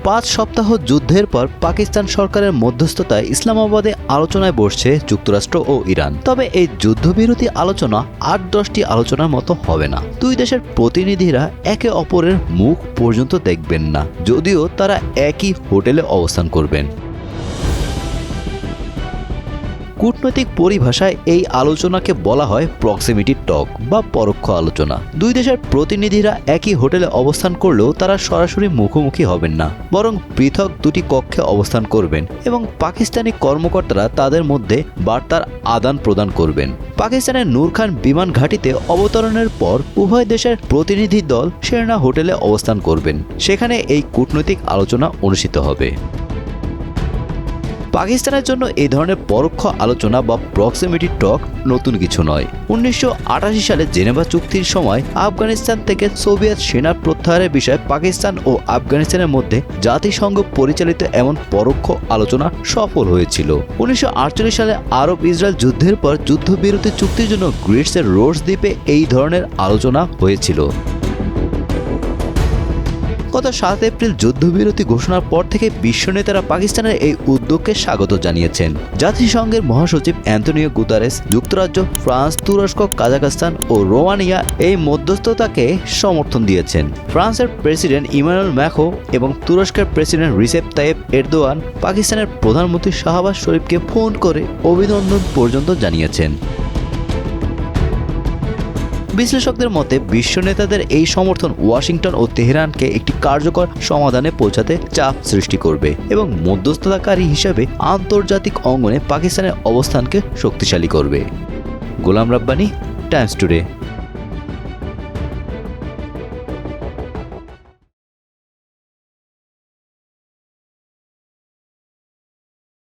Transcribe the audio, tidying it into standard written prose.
5 সপ্তাহ যুদ্ধের পর পাকিস্তান সরকারের মধ্যস্থতায় ইসলামাবাদে আলোচনায় বসছে যুক্তরাষ্ট্র ও ইরান। তবে এই যুদ্ধবিরতি আলোচনা 8-10টি আলোচনার মতো হবে না। দুই দেশের প্রতিনিধিরা একে অপরের মুখ পর্যন্ত দেখবেন না, যদিও তারা একই হোটেলে অবস্থান করবেন। কূটনৈতিক পরিভাষায় এই আলোচনাকে বলা হয় প্রক্সিমিটি টক বা পরোক্ষ আলোচনা। দুই দেশের প্রতিনিধিরা একই হোটেলে অবস্থান করলেও তারা সরাসরি মুখোমুখি হবেন না, বরং পৃথক দুটি কক্ষে অবস্থান করবেন এবং পাকিস্তানি কর্মকর্তারা তাদের মধ্যে বার্তার আদান প্রদান করবেন। পাকিস্তানের নূর খান বিমান ঘাঁটিতে অবতরণের পর উভয় দেশের প্রতিনিধি দল শেরনা হোটেলে অবস্থান করবেন। সেখানে এই কূটনৈতিক আলোচনা অনুষ্ঠিত হবে। পাকিস্তানের জন্য এই ধরনের পরোক্ষ আলোচনা বা প্রক্সিমিটি টক নতুন কিছু নয়। 1988 সালে জেনেভা চুক্তির সময় আফগানিস্তান থেকে সোভিয়েত সেনা প্রত্যাহারের বিষয়ে পাকিস্তান ও আফগানিস্তানের মধ্যে জাতিসংঘ পরিচালিত এমন পরোক্ষ আলোচনা সফল হয়েছিল। 1948 সালে আরব ইসরায়েল যুদ্ধের পর যুদ্ধবিরতি চুক্তির জন্য গ্রিসের রোডস দ্বীপে এই ধরনের আলোচনা হয়েছিল। গত 7 এপ্রিল যুদ্ধবিরতি ঘোষণার পর থেকে বিশ্ব নেতারা পাকিস্তানের এই উদ্যোগকে স্বাগত জানিয়েছেন। জাতিসংঘের মহাসচিব অ্যান্তোনিও গুতারেস, যুক্তরাজ্য, ফ্রান্স, তুরস্ক, কাজাখস্তান ও রোমানিয়া এই মধ্যস্থতাকে সমর্থন দিয়েছেন। ফ্রান্সের প্রেসিডেন্ট ইমানুয়েল ম্যাক্রো এবং তুরস্কের প্রেসিডেন্ট রিসেপ তাইয়েপ এরদোয়ান পাকিস্তানের প্রধানমন্ত্রী শাহবাজ শরীফকে ফোন করে অভিনন্দন পর্যন্ত জানিয়েছেন। বিশ্লেষকদের মতে বিশ্ব নেতাদের এই সমর্থন ওয়াশিংটন ও তেহরানকে একটি কার্যকর সমাধানে পৌঁছাতে চাপ সৃষ্টি করবে এবং মধ্যস্থতাকারী হিসেবে আন্তর্জাতিক অঙ্গনে পাকিস্তানের অবস্থানকে শক্তিশালী করবে। Golam Rabbani, Times today.